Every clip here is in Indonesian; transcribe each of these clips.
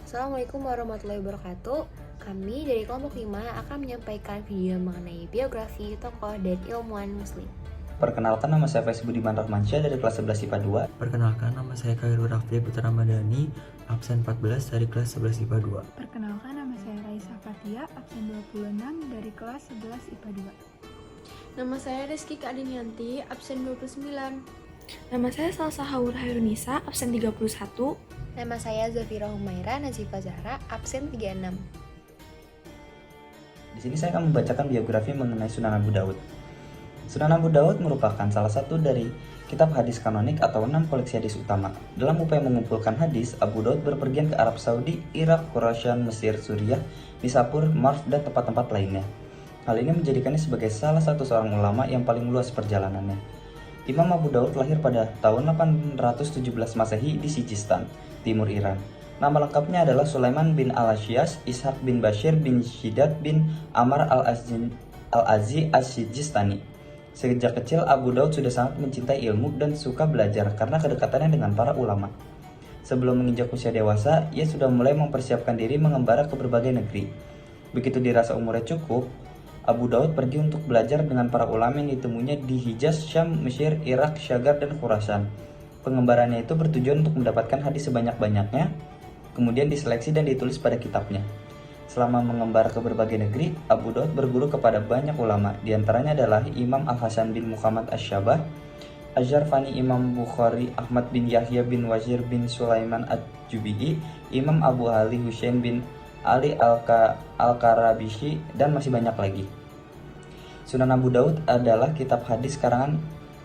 Assalamualaikum warahmatullahi wabarakatuh. Kami dari kelompok 5 akan menyampaikan video mengenai biografi tokoh dan ilmuwan muslim. Perkenalkan, nama saya Faiz Budiman Rahmansyah dari kelas 11 IPA 2. Perkenalkan, nama saya Khairul Rafli Putra Madani, absen 14 dari kelas 11 IPA 2. Perkenalkan, nama saya Raisa Fatia, absen 26 dari kelas 11 IPA 2. Nama saya Rizky Kadinianti, absen 29. Nama saya Salsa Haur Hairunisa, absen 31. Nama saya Zafira Humaira Nazifa Zahra, absen 36. Di sini saya akan membacakan biografi mengenai Sunan Abu Daud. Sunan Abu Daud merupakan salah satu dari kitab hadis kanonik atau 6 koleksi hadis utama. Dalam upaya mengumpulkan hadis, Abu Daud berpergian ke Arab Saudi, Irak, Khurasan, Mesir, Suriah, Nisapur, Marv, dan tempat-tempat lainnya. Hal ini menjadikannya sebagai salah satu seorang ulama yang paling luas perjalanannya. Imam Abu Daud lahir pada tahun 817 Masehi di Sijistan, timur Iran. Nama lengkapnya adalah Sulaiman bin Al-Ashyas, Ishaq bin Bashir bin Shiddad bin Amr al-Azi as-Sijistani. Sejak kecil, Abu Daud sudah sangat mencintai ilmu dan suka belajar karena kedekatannya dengan para ulama. Sebelum menginjak usia dewasa, ia sudah mulai mempersiapkan diri mengembara ke berbagai negeri. Begitu dirasa umurnya cukup, Abu Daud pergi untuk belajar dengan para ulama yang ditemuinya di Hijaz, Syam, Mesir, Irak, Syagar, dan Khurasan. Pengembarannya itu bertujuan untuk mendapatkan hadis sebanyak-banyaknya, kemudian diseleksi dan ditulis pada kitabnya. Selama mengembara ke berbagai negeri, Abu Daud berguru kepada banyak ulama, diantaranya adalah Imam Al-Hasan bin Muhammad Asy-Syabah, Az-Zarfani, Imam Bukhari, Ahmad bin Yahya bin Wazir bin Sulaiman Ad-Jubi'i, Imam Abu Ali Husain bin Ali Al-Karabishi, dan masih banyak lagi. Sunan Abu Daud adalah kitab hadis karangan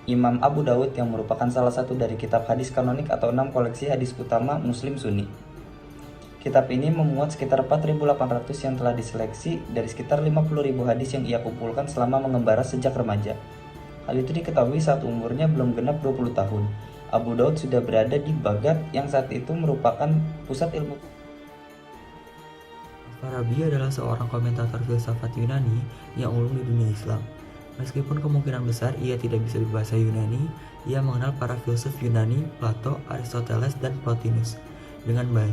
Imam Abu Daud yang merupakan salah satu dari kitab hadis kanonik atau 6 koleksi hadis utama Muslim Sunni. Kitab ini memuat sekitar 4.800 yang telah diseleksi dari sekitar 50.000 hadis yang ia kumpulkan selama mengembara sejak remaja. Hal itu diketahui saat umurnya belum genap 20 tahun. Abu Daud sudah berada di Baghdad yang saat itu merupakan pusat ilmu. Al-Farabi adalah seorang komentator filsafat Yunani yang ulung di dunia Islam. Meskipun kemungkinan besar ia tidak bisa berbahasa Yunani, ia mengenal para filsuf Yunani, Plato, Aristoteles, dan Plotinus dengan baik.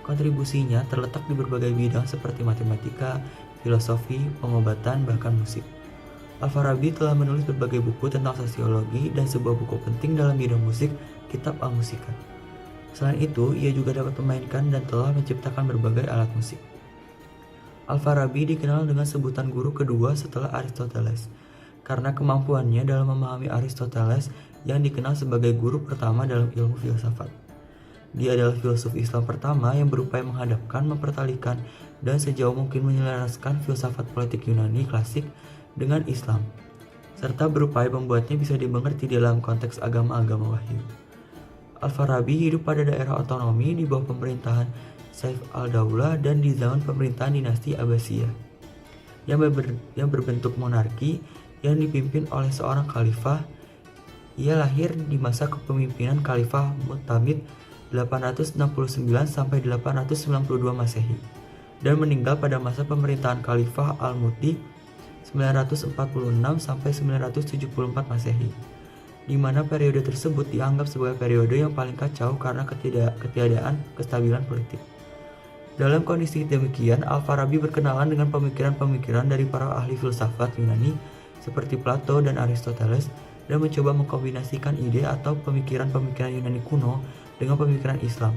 Kontribusinya terletak di berbagai bidang seperti matematika, filosofi, pengobatan, bahkan musik. Al-Farabi telah menulis berbagai buku tentang sosiologi dan sebuah buku penting dalam bidang musik, Kitab Al-Musika. Selain itu, ia juga dapat memainkan dan telah menciptakan berbagai alat musik. Al-Farabi dikenal dengan sebutan guru kedua setelah Aristoteles, karena kemampuannya dalam memahami Aristoteles yang dikenal sebagai guru pertama dalam ilmu filsafat. Dia adalah filsuf Islam pertama yang berupaya menghadapkan, mempertalikan, dan sejauh mungkin menyelaraskan filsafat politik Yunani klasik dengan Islam, serta berupaya membuatnya bisa dimengerti dalam konteks agama-agama wahyu. Al-Farabi hidup pada daerah otonomi di bawah pemerintahan Saif al-Daulah dan di zaman pemerintahan dinasti Abbasiyah yang berbentuk monarki yang dipimpin oleh seorang khalifah. Ia lahir di masa kepemimpinan Khalifah Mu'tamid 869 sampai 892 Masehi dan meninggal pada masa pemerintahan Khalifah Al-Mu'ti 946 sampai 974 Masehi, di mana periode tersebut dianggap sebagai periode yang paling kacau karena ketiadaan kestabilan politik. Dalam kondisi demikian, Al-Farabi berkenalan dengan pemikiran-pemikiran dari para ahli filsafat Yunani seperti Plato dan Aristoteles dan mencoba mengkombinasikan ide atau pemikiran-pemikiran Yunani kuno dengan pemikiran Islam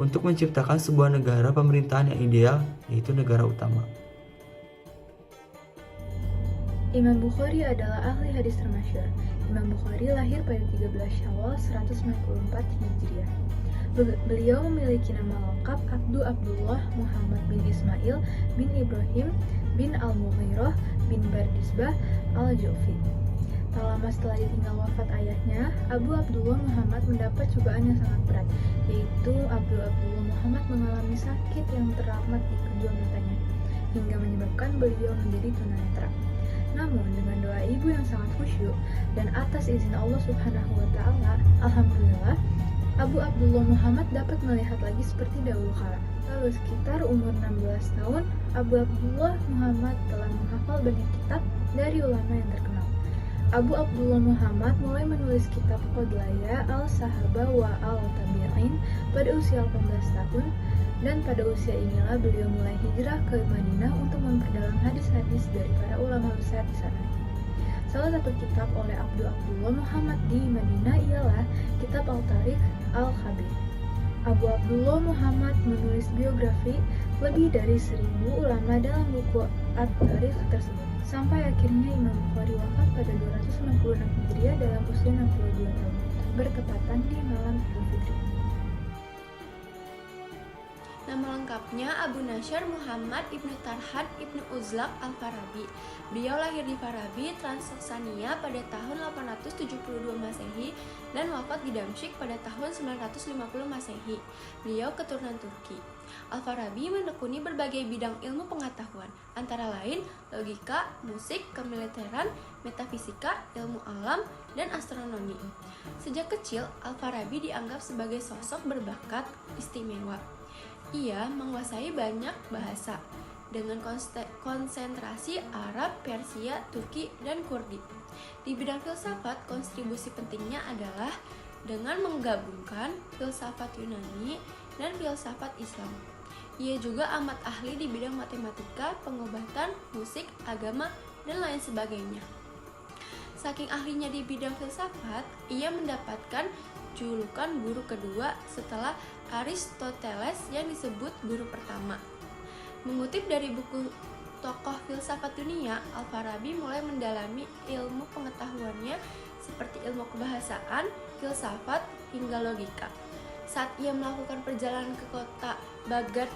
untuk menciptakan sebuah negara pemerintahan yang ideal, yaitu negara utama. Imam Bukhari adalah ahli hadis termasyhur. Imam Bukhari lahir pada 13 Syawal 194 Hijriah. Beliau memiliki nama lengkap Abdullah Muhammad bin Ismail bin Ibrahim bin Al-Mughirah bin Bardisbah Al-Ju'fi. Tak lama setelah ditinggal wafat ayahnya, Abu Abdullah Muhammad mendapat cobaan yang sangat berat, yaitu Abdullah Muhammad mengalami sakit yang teramat di kedua matanya, hingga menyebabkan beliau menjadi tunanetra. Namun dengan doa ibu yang sangat khusyuk dan atas izin Allah Subhanahu wa Ta'ala, alhamdulillah, Abu Abdullah Muhammad dapat melihat lagi seperti dahulu kala. Lalu sekitar umur 16 tahun, Abu Abdullah Muhammad telah menghafal banyak kitab dari ulama yang terkenal. Abu Abdullah Muhammad mulai menulis kitab Qadlaya al-Sahaba wa al-Tabi'in pada usia 18 tahun Dan pada usia inilah beliau mulai hijrah ke Madinah untuk memperdalam hadis-hadis dari para ulama besar di sana. Salah satu kitab oleh Abdullah Muhammad di Madinah ialah Kitab Al-Tarikh Al-Khabir. Abu Abdullah Muhammad menulis biografi lebih dari 1000 ulama dalam buku At-Tarikh tersebut. Sampai akhirnya Imam Bukhari wafat pada 296 Hijriah dalam usia 62 tahun, bertepatan di malam Idul Fitri. Nama lengkapnya Abu Nasr Muhammad Ibnu Tarhad Ibnu Uzlaq Al-Farabi. Beliau lahir di Farabi, Transoksania pada tahun 872 Masehi dan wafat di Damsyik pada tahun 950 Masehi. Beliau keturunan Turki. Al-Farabi menekuni berbagai bidang ilmu pengetahuan, antara lain logika, musik, kemiliteran, metafisika, ilmu alam, dan astronomi. Sejak kecil, Al-Farabi dianggap sebagai sosok berbakat istimewa. Ia menguasai banyak bahasa dengan konsentrasi Arab, Persia, Turki, dan Kurdi. Di bidang filsafat, kontribusi pentingnya adalah dengan menggabungkan filsafat Yunani dan filsafat Islam. Ia juga amat ahli di bidang matematika, pengobatan, musik, agama, dan lain sebagainya. Saking ahlinya di bidang filsafat, ia mendapatkan julukan guru kedua setelah Aristoteles yang disebut guru pertama. Mengutip dari buku tokoh filsafat dunia, Al-Farabi mulai mendalami ilmu pengetahuannya seperti ilmu kebahasaan, filsafat, hingga logika. Saat ia melakukan perjalanan ke kota Baghdad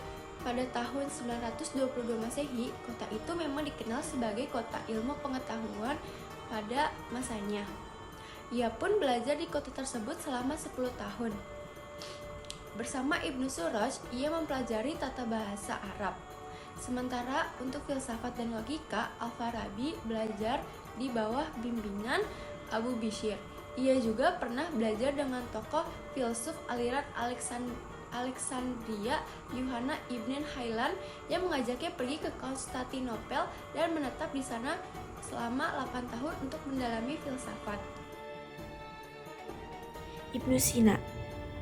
pada tahun 922 Masehi, kota itu memang dikenal sebagai kota ilmu pengetahuan pada masanya. Ia pun belajar di kota tersebut selama 10 tahun. Bersama Ibnu Suraj, ia mempelajari tata bahasa Arab. Sementara untuk filsafat dan logika, Al-Farabi belajar di bawah bimbingan Abu Bishr. Ia juga pernah belajar dengan tokoh filsuf aliran Alexandria, Yuhanna Ibn Haylan, yang mengajaknya pergi ke Konstantinopel dan menetap di sana selama 8 tahun untuk mendalami filsafat. Ibnu Sina.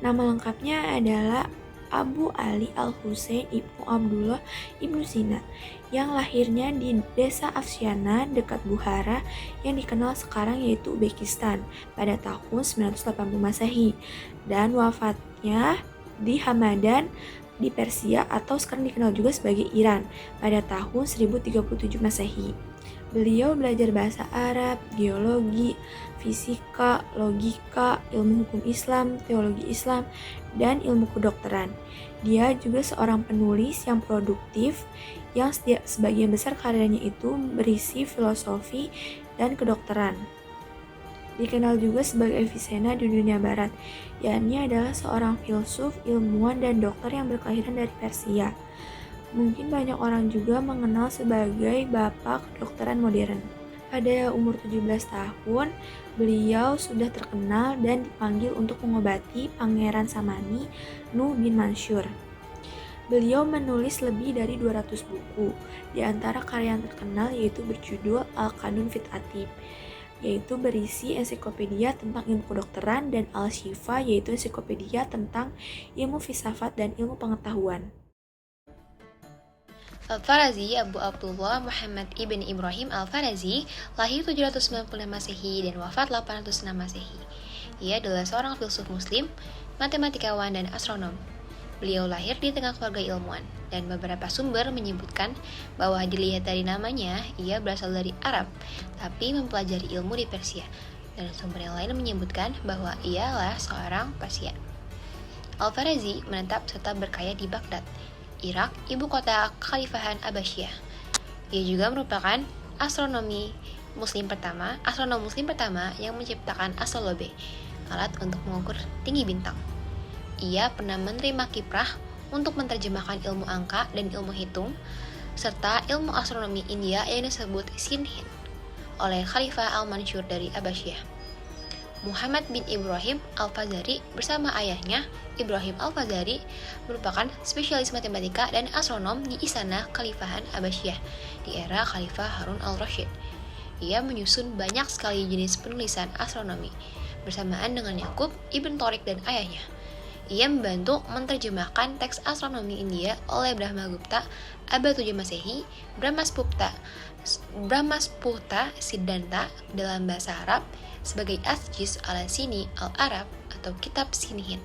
Nama lengkapnya adalah Abu Ali Al-Husain Ibnu Abdullah Ibnu Sina, yang lahirnya di desa Afsyana dekat Bukhara yang dikenal sekarang yaitu Uzbekistan pada tahun 980 Masehi, dan wafatnya di Hamadan di Persia atau sekarang dikenal juga sebagai Iran pada tahun 1037 Masehi. Beliau belajar bahasa Arab, geologi, fisika, logika, ilmu hukum Islam, teologi Islam, dan ilmu kedokteran. Dia juga seorang penulis yang produktif yang sebagian besar karyanya itu berisi filosofi dan kedokteran. Dikenal juga sebagai Avicenna di dunia barat, yakni adalah seorang filsuf, ilmuwan, dan dokter yang berkelahiran dari Persia. Mungkin banyak orang juga mengenal sebagai bapak kedokteran modern. Pada umur 17 tahun, beliau sudah terkenal dan dipanggil untuk mengobati Pangeran Samani Nuh bin Mansur. Beliau menulis lebih dari 200 buku, di antara karya yang terkenal yaitu berjudul Al-Qanun fit Atib, yaitu berisi ensiklopedia tentang ilmu kedokteran, dan Al-Shifa, yaitu ensiklopedia tentang ilmu filsafat dan ilmu pengetahuan. Al-Farazi, Abu Abdullah Muhammad ibn Ibrahim Al-Farazi, lahir 795 Masehi dan wafat 806 Masehi. Ia adalah seorang filsuf muslim, matematikawan, dan astronom. Beliau lahir di tengah keluarga ilmuwan, dan beberapa sumber menyebutkan bahwa dilihat dari namanya, ia berasal dari Arab, tapi mempelajari ilmu di Persia, dan sumber yang lain menyebutkan bahwa ialah seorang Persia. Al-Farazi menetap serta berkaya di Baghdad, Irak, ibu kota Kekhalifahan Abbasiyah. Ia juga merupakan astronom muslim pertama yang menciptakan astrolabe, alat untuk mengukur tinggi bintang. Ia pernah menerima kiprah untuk menerjemahkan ilmu angka dan ilmu hitung, serta ilmu astronomi India yang disebut Sinhin oleh Khalifah Al-Mansur dari Abbasiyah. Muhammad bin Ibrahim Al-Fazari bersama ayahnya, Ibrahim Al-Fazari, merupakan spesialis matematika dan astronom di Istana Kekhalifahan Abbasiyah di era Khalifah Harun al-Rasyid. Ia menyusun banyak sekali jenis penulisan astronomi bersamaan dengan Yakub ibn Tariq dan ayahnya. Ia membantu menerjemahkan teks astronomi India oleh Brahmagupta abad 7 Masehi, Brahmasputta Siddhanta dalam bahasa Arab sebagai Asjis al-Sini al-Arab atau Kitab Sinihin.